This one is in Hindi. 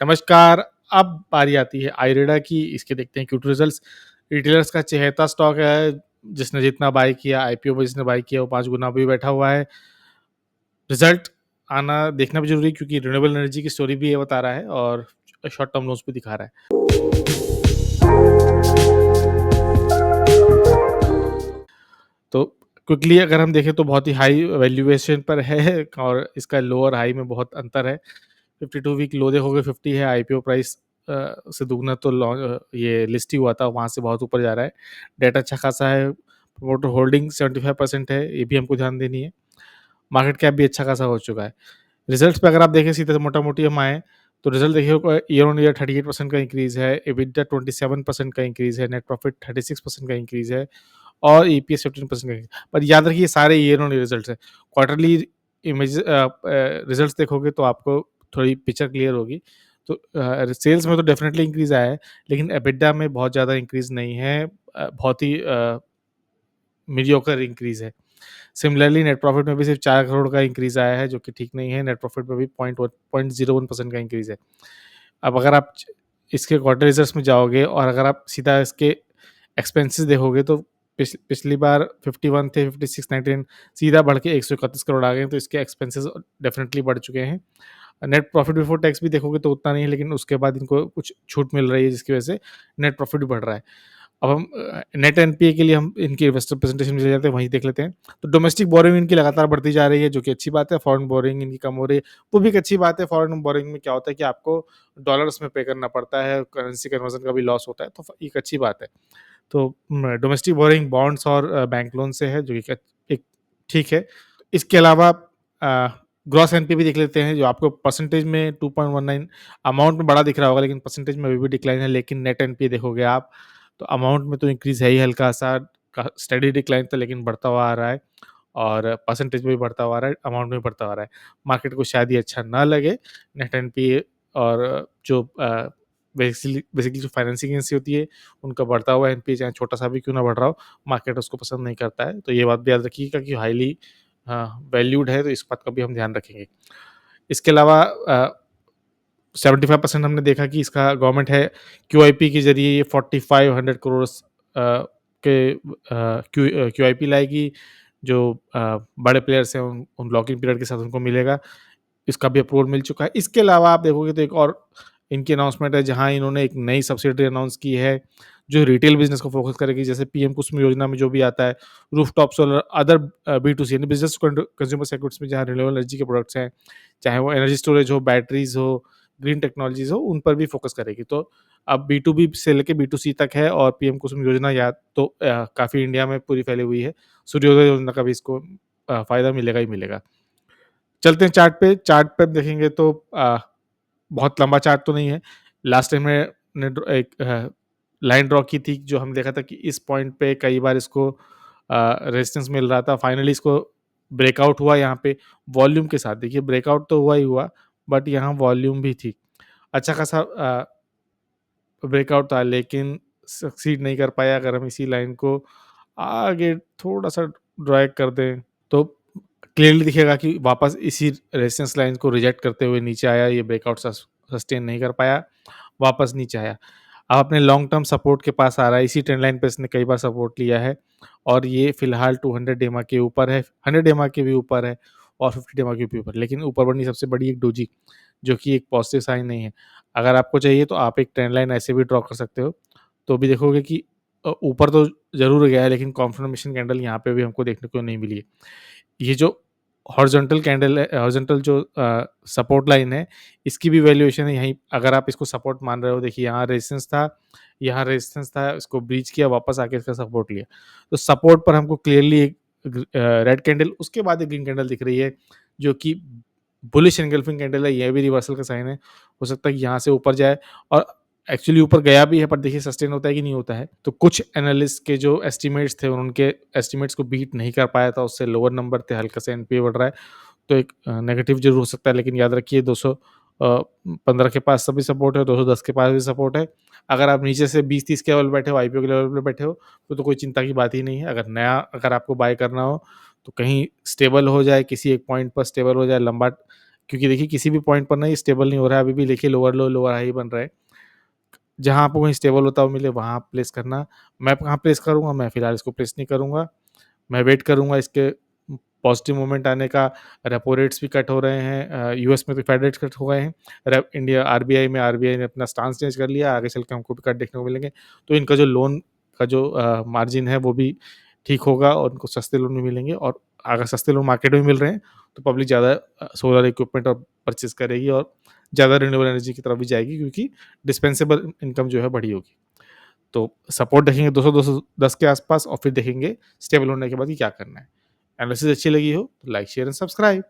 नमस्कार, अब बारी आती है आइरेडा की, इसके देखते हैं क्यूट रिजल्ट्स। रिटेलर्स का चहेता स्टॉक है, जिसने जितना बाय किया आईपीओ में जिसने बाय किया वो 5 गुना अभी बैठा हुआ है। रिजल्ट आना देखना भी ज़रूरी है क्योंकि रिन्यूएबल एनर्जी की स्टोरी भी ये बता रहा है और शॉर्ट टर्म लोन्स भी दिखा रहा है। तो क्विकली अगर हम देखें तो बहुत ही हाई वैल्यूएशन पर है और इसका लोअर हाई में बहुत अंतर है। 52 वीक लो देखोगे 50 है, आईपीओ प्राइस से दुगना तो ये लिस्ट ही हुआ था, वहाँ से बहुत ऊपर जा रहा है। डेटा अच्छा खासा है, प्रमोटर होल्डिंग 75% है, ये भी हमको ध्यान देनी है। मार्केट कैप भी अच्छा खासा हो चुका है। रिजल्ट्स पे अगर आप देखें सीधे से मोटा-मोटी हम आएँ, तो रिजल्ट देखिए ईयर ऑन ईयर 38% का इंक्रीज़ है, एबिटा 27% का इंक्रीज़ है, नेट प्रॉफिट 36% का इंक्रीज़ है और ईपीएस 15% का। पर याद रखिए सारे ईयर ऑन ईयर रिजल्ट्स हैं। क्वार्टरली रिजल्ट्स देखोगे तो आपको थोड़ी पिक्चर क्लियर होगी। तो सेल्स में तो डेफिनिटली इंक्रीज़ आया है, लेकिन एबिटा में बहुत ज़्यादा इंक्रीज़ नहीं है। बहुत ही मीडियोकर इंक्रीज़ है। सिमिलरली नेट प्रॉफिट में भी सिर्फ 4 करोड़ का इंक्रीज़ आया है, जो कि ठीक नहीं है। नेट प्रॉफिट में भी 0.01% का इंक्रीज़ है। अब अगर आप इसके क्वार्टर रिजल्ट्स में जाओगे और अगर आप सीधा इसके एक्सपेंसेस देखोगे तो पिछली बार 51 थे, 56, 99 सीधा बढ़ के 131 करोड़ आ गए हैं, तो इसके एक्सपेंसेस डेफिनिटली बढ़ चुके हैं। नेट प्रॉफिट बिफोर टैक्स भी देखोगे तो उतना नहीं है, लेकिन उसके बाद इनको कुछ छूट मिल रही है जिसकी वजह से नेट प्रॉफिट भी बढ़ रहा है। अब हम नेट एनपीए के लिए हम इनकी इन्वेस्टर प्रेजेंटेशन में चले जाते हैं, वहीं देख लेते हैं। तो डोमेस्टिक बोरिंग इनकी लगातार बढ़ती जा रही है, जो कि अच्छी बात है। फॉरेन बोरिंग इनकी कम हो रही है, वो भी एक अच्छी बात है। फॉरेन बोरिंग में क्या होता है कि आपको डॉलर्स में पे करना पड़ता है, करेंसी कन्वर्जन का भी लॉस होता है, तो एक अच्छी बात है। तो डोमेस्टिक बोरिंग बॉन्ड्स और बैंक लोन से है, जो कि एक ठीक है। इसके अलावा ग्रॉस एनपीए भी देख लेते हैं, जो आपको परसेंटेज में 2.19 अमाउंट में बड़ा दिख रहा होगा, लेकिन परसेंटेज में अभी भी डिक्लाइन है। लेकिन नेट एनपीए देखोगे आप, तो अमाउंट में तो इंक्रीज़ है ही हल्का-सा, स्टेडी डिक्लाइन था लेकिन बढ़ता हुआ आ रहा है और परसेंटेज में भी बढ़ता हुआ आ रहा है, अमाउंट में भी बढ़ता हुआ आ रहा है। मार्केट को शायद ये अच्छा ना लगे, नेट एनपीए और जो बेसिकली जो फाइनेंसिंग एजेंसी होती है, उनका बढ़ता हुआ एनपीए चाहे छोटा-सा भी क्यों ना बढ़ रहा हो, मार्केट उसको पसंद नहीं करता है। तो ये बात भी याद रखिएगा कि हाइली वैल्यूड है, तो इस बात का भी हम ध्यान रखेंगे। इसके अलावा 75% हमने देखा कि इसका गवर्नमेंट है क्यूआईपी के ज़रिए ये 4500 करोड़ के क्यूआईपी लाएगी, जो बड़े प्लेयर्स हैं उन लॉक-इन पीरियड के साथ उनको मिलेगा। इसका भी अप्रूवल मिल चुका है। इसके अलावा आप देखोगे तो एक और इनकी अनाउंसमेंट है, जहाँ इन्होंने एक नई सब्सिडियरी अनाउंस की है, जो रिटेल बिज़नेस को फ़ोकस करेगी। जैसे पीएम कुसुम योजना में जो भी आता है, रूफटॉप सोलर, अदर बी2सी यानी बिज़नेस कंज्यूमर सेगमेंट्स में जहाँ रिन्यूएबल एनर्जी के प्रोडक्ट्स हैं, चाहे वो एनर्जी स्टोरेज हो, बैटरीज़ हो, ग्रीन टेक्नोलॉजीज़ हो, उन पर भी फ़ोकस करेगी। तो अब बी2बी से लेके बी2सी तक है और पीएम कुसुम योजना या तो काफ़ी इंडिया में पूरी फैली हुई है। सूर्योदय योजना का भी इसको फ़ायदा मिलेगा ही मिलेगा। चलते हैं चार्ट पे हम देखेंगे तो बहुत लंबा चार्ट तो नहीं है। लास्ट टाइम मैंने एक लाइन ड्रॉ की थी, जो हम देखा था कि इस पॉइंट पे कई बार इसको रेजिस्टेंस मिल रहा था। फाइनली इसको ब्रेकआउट हुआ यहाँ पे वॉल्यूम के साथ। देखिए ब्रेकआउट तो हुआ ही हुआ, बट यहाँ वॉल्यूम भी थी। अच्छा खासा ब्रेकआउट था, लेकिन सक्सीड नहीं कर पाया। अगर हम इसी लाइन को आगे थोड़ा-सा ड्रैग कर दें, तो क्लियरली दिखेगा कि वापस इसी रेजिस्टेंस लाइन को रिजेक्ट करते हुए नीचे आया। ये ब्रेकआउट सस्टेन नहीं कर पाया, वापस नीचे आया। अब अपने लॉन्ग टर्म सपोर्ट के पास आ रहा है। इसी ट्रेंड लाइन पे इसने कई बार सपोर्ट लिया है और ये फिलहाल 200 EMA के ऊपर है, 100 EMA के भी ऊपर है और 50 EMA के भी ऊपर। लेकिन ऊपर बढ़नी सबसे बड़ी एक डोजी, जो कि एक पॉजिटिव साइन नहीं है। अगर आपको चाहिए तो आप एक ट्रेंड लाइन ऐसे भी ड्रॉ कर सकते हो, तो भी देखोगे कि ऊपर तो ज़रूर गया है, लेकिन कन्फर्मेशन कैंडल यहाँ पे भी हमको देखने को नहीं मिली है। ये जो हॉरिजॉन्टल कैंडल है, हॉरिजॉन्टल जो सपोर्ट लाइन है, इसकी भी वैल्यूएशन है यहीं। अगर आप इसको सपोर्ट मान रहे हो, देखिए यहाँ रेजिस्टेंस था, इसको ब्रीच किया, वापस आके इसका सपोर्ट लिया। तो सपोर्ट पर हमको क्लियरली एक रेड कैंडल, उसके बाद एक ग्रीन कैंडल दिख रही है, जो कि बुलिश एंगल्फिंग कैंडल है। यह भी रिवर्सल का साइन है। हो सकता है कि यहाँ से ऊपर जाए और एक्चुअली ऊपर गया भी है, पर देखिए सस्टेन होता है कि नहीं होता है। तो कुछ एनालिस्ट के जो एस्टिमेट्स थे, उनके एस्टिमेट्स को बीट नहीं कर पाया था, उससे लोअर नंबर थे, हल्का सा एनपीए बढ़ रहा है, तो एक नेगेटिव ज़रूर हो सकता है। लेकिन याद रखिए 215 के पास सभी सपोर्ट है, 210 के पास भी सपोर्ट है। अगर आप नीचे से 20-30 के लेवल पे बैठे हो, आईपीओ के लेवल पे बैठे हो, तो कोई चिंता की बात ही नहीं है। अगर आपको बाय करना हो, तो कहीं स्टेबल हो जाए, किसी एक पॉइंट पर स्टेबल हो जाए, लंबा क्योंकि देखिए किसी भी पॉइंट पर ना ये स्टेबल नहीं हो रहा है, अभी भी देखिए लोअर लो, लोअर हाई बन रहा है। जहाँ आपको कहीं स्टेबल होता हुआ मिले वहाँ आप प्लेस करना। मैं कहाँ प्लेस करूँगा? मैं फिलहाल इसको प्लेस नहीं करूँगा। मैं वेट करूँगा इसके पॉजिटिव मोमेंट आने का। रेपो रेट्स भी कट हो रहे हैं, यूएस में तो फेड रेट्स कट हो गए हैं। रेप इंडिया आरबीआई ने अपना स्टांस चेंज कर लिया, आगे चल के हमको भी कट देखने को मिलेंगे। तो इनका जो लोन का जो मार्जिन है वो भी ठीक होगा और उनको सस्ते लोन भी मिलेंगे, और अगर सस्ते लोन मार्केट में मिल रहे हैं तो पब्लिक ज़्यादा सोलर इक्विपमेंट और परचेज़ करेगी और ज़्यादा रिन्यूएबल एनर्जी की तरफ भी जाएगी, क्योंकि डिस्पेंसेबल इनकम जो है बढ़ी होगी। तो सपोर्ट देखेंगे 200-210 के आसपास, और फिर देखेंगे स्टेबल होने के बाद कि क्या करना है। एनालिसिस अच्छी लगी हो तो लाइक, शेयर एंड सब्सक्राइब।